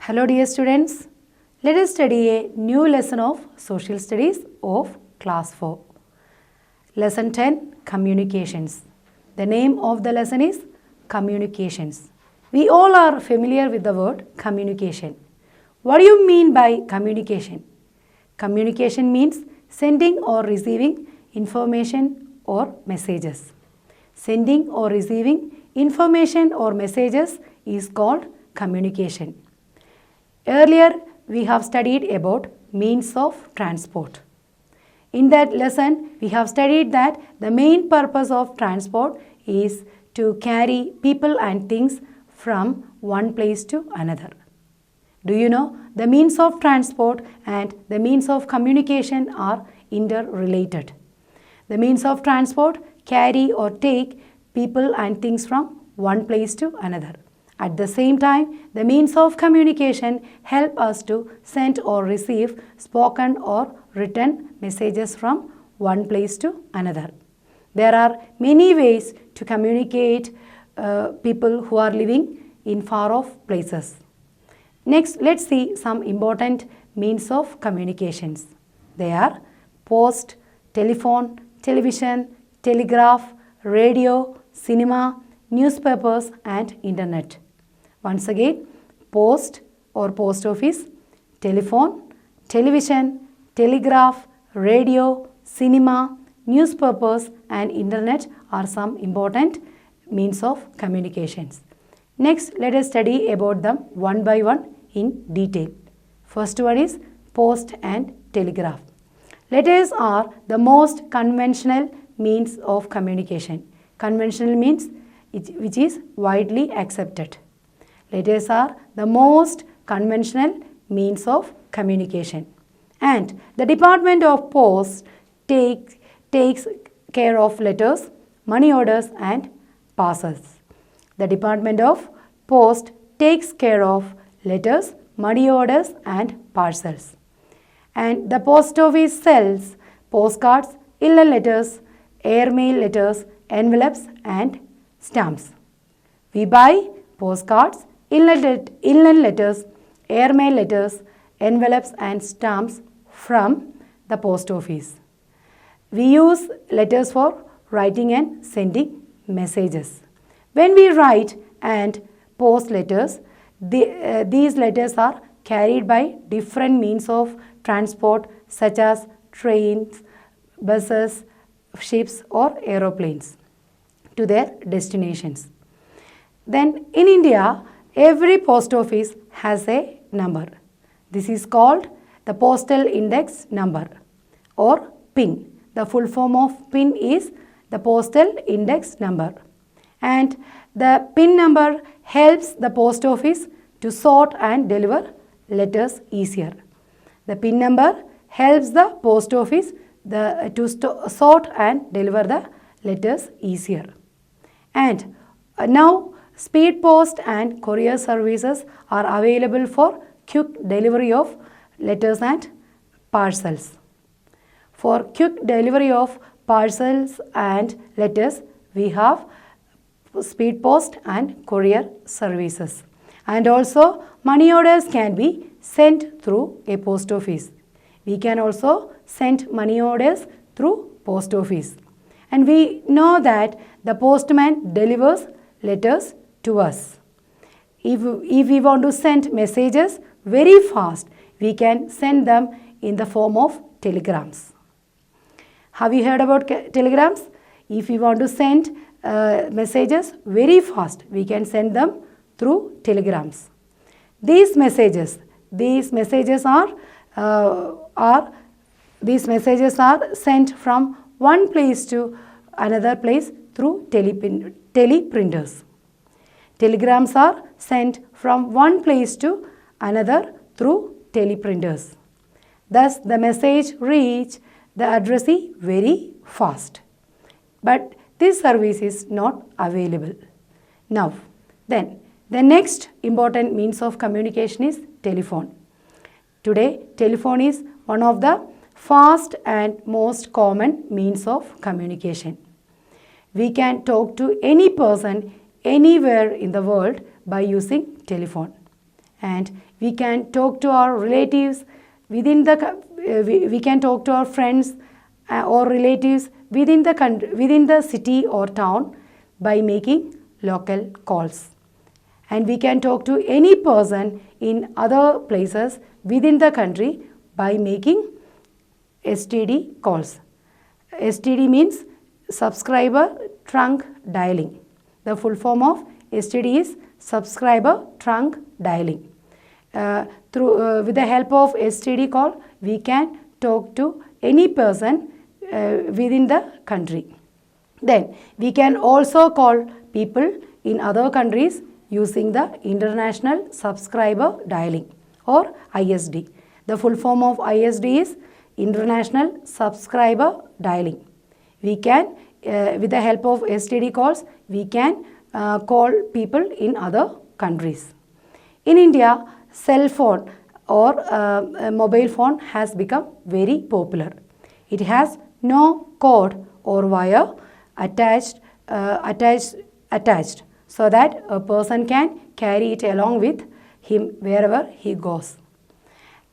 Hello dear students, let us study a new lesson of Social Studies of Class 4. Lesson 10, Communications. The name of the lesson is Communications. We all are familiar with the word communication. What do you mean by communication? Communication means sending or receiving information or messages. Sending or receiving information or messages is called communication. Earlier, we have studied about means of transport. In that lesson, we have studied that the main purpose of transport is to carry people and things from one place to another. Do you know the means of transport and the means of communication are interrelated? The means of transport carry or take people and things from one place to another. At the same time, the means of communication help us to send or receive spoken or written messages from one place to another. There are many ways to communicate people who are living in far off places. Next, let's see some important means of communications. They are post, telephone, television, telegraph, radio, cinema, newspapers and internet. Once again, post or post office, telephone, television, telegraph, radio, cinema, newspapers and internet are some important means of communications. Next, let us study about them one by one in detail. First one is post and telegraph. Letters are the most conventional means of communication. Conventional means which is widely accepted. Letters are the most conventional means of communication. And the Department of Post takes care of letters, money orders and parcels. The Department of Post takes care of letters, money orders and parcels. And the post office sells postcards, inland letters, airmail letters, envelopes and stamps. We buy postcards, inland letters, airmail letters, envelopes and stamps from the post office. We use letters for writing and sending messages. When we write and post letters, these letters are carried by different means of transport such as trains, buses, ships or aeroplanes to their destinations. Then in India, every post office has a number. This is called the postal index number or PIN. The full form of PIN is the postal index number. And the PIN number helps the post office to sort and deliver letters easier. The PIN number helps the post office to sort and deliver the letters easier. And now speed post and courier services are available for quick delivery of letters and parcels. For quick delivery of parcels and letters, we have speed post and courier services. And also money orders can be sent through a post office. We can also send money orders through post office. And we know that the postman delivers letters to us. If we want to send messages very fast, we can send them in the form of telegrams. Have you heard about telegrams? If we want to send messages very fast, we can send them through telegrams. These messages are sent from one place to another place through teleprinters. Telegrams are sent from one place to another through teleprinters. Thus, the message reaches the addressee very fast. But this service is not available. Now, then, the next important means of communication is telephone. Today, telephone is one of the fast and most common means of communication. We can talk to any person anywhere in the world by using telephone. And We can talk to our relatives within the we can talk to our friends or relatives within the country, within the city or town by making local calls. And we can talk to any person in other places within the country by making STD calls. STD means subscriber trunk dialing. The full form of STD is subscriber trunk dialing. With the help of STD call, we can talk to any person within the country. Then we can also call people in other countries using the International Subscriber Dialing or ISD. The full form of ISD is International Subscriber Dialing. We can, with the help of STD calls, we can call people in other countries. In India, cell phone or mobile phone has become very popular. It has no cord or wire attached so that a person can carry it along with him wherever he goes.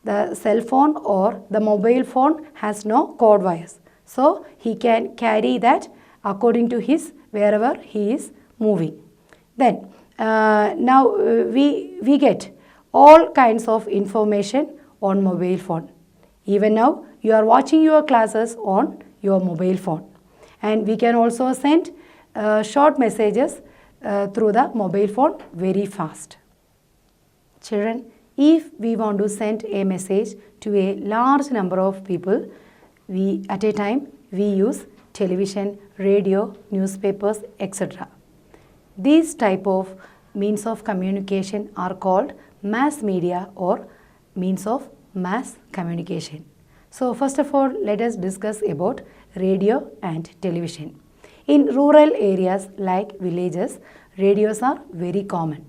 The cell phone or the mobile phone has no cord wires, so he can carry that according to his wherever he is moving. Then now we get all kinds of information on mobile phone. Even now you are watching your classes on your mobile phone, and we can also send short messages through the mobile phone very fast. Children, if we want to send a message to a large number of people, at a time we use television, radio, newspapers, etc. These type of means of communication are called mass media or means of mass communication. So first of all, let us discuss about radio and television. In rural areas like villages, radios are very common.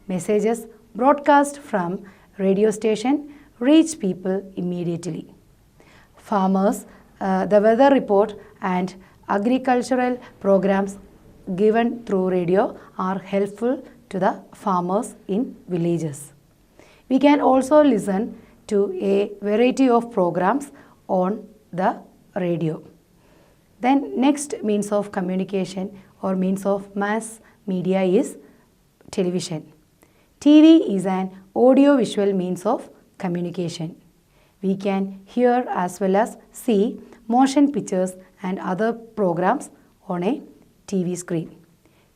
Messages broadcast from radio station reach people immediately. Farmers, the weather report and agricultural programs given through radio are helpful to the farmers in villages. We can also listen to a variety of programs on the radio. Then next means of communication or means of mass media is television. TV is an audio-visual means of communication. We can hear as well as see motion pictures and other programs on a TV screen.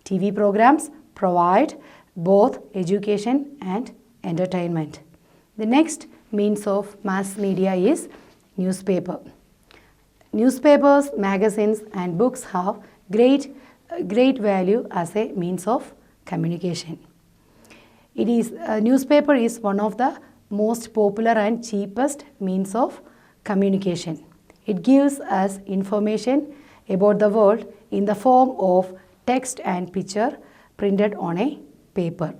TV programs provide both education and entertainment. The next means of mass media is newspaper. Newspapers, magazines and books have great value as a means of communication. Newspaper is one of the most popular and cheapest means of communication. It gives us information about the world in the form of text and picture printed on a paper.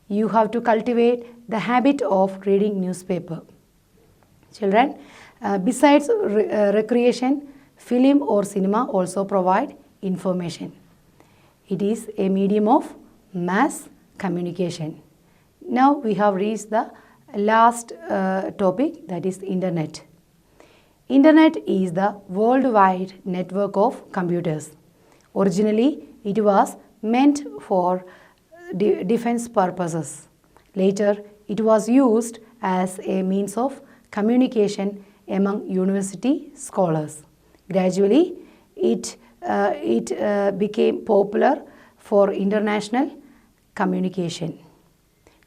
You have to cultivate the habit of reading newspaper. Children, besides recreation, film or cinema also provide information. It is a medium of mass communication. Now we have reached the last topic, that is Internet. Internet is the worldwide network of computers. Originally, it was meant for defense purposes. Later, it was used as a means of communication among university scholars. Gradually, it became popular for international communication.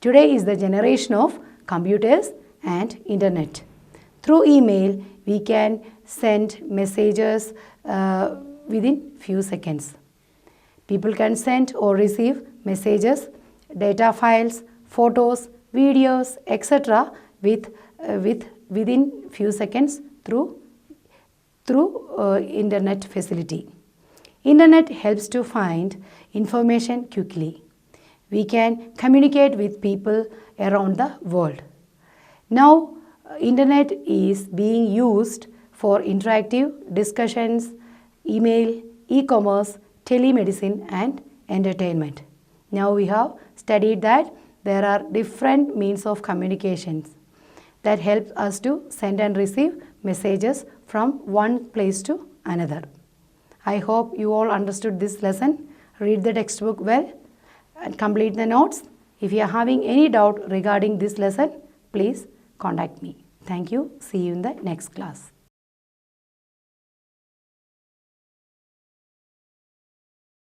Today is the generation of computers and internet. Through email, we can send messages within few seconds. People can send or receive messages, data files, photos, videos, etc. within few seconds through internet facility. Internet helps to find information quickly. We can communicate with people around the world. Now, internet is being used for interactive discussions, email, e-commerce, telemedicine and entertainment. Now we have studied that there are different means of communications that help us to send and receive messages from one place to another. I hope you all understood this lesson. Read the textbook well and complete the notes. If you are having any doubt regarding this lesson, please contact me. Thank you. See you in the next class.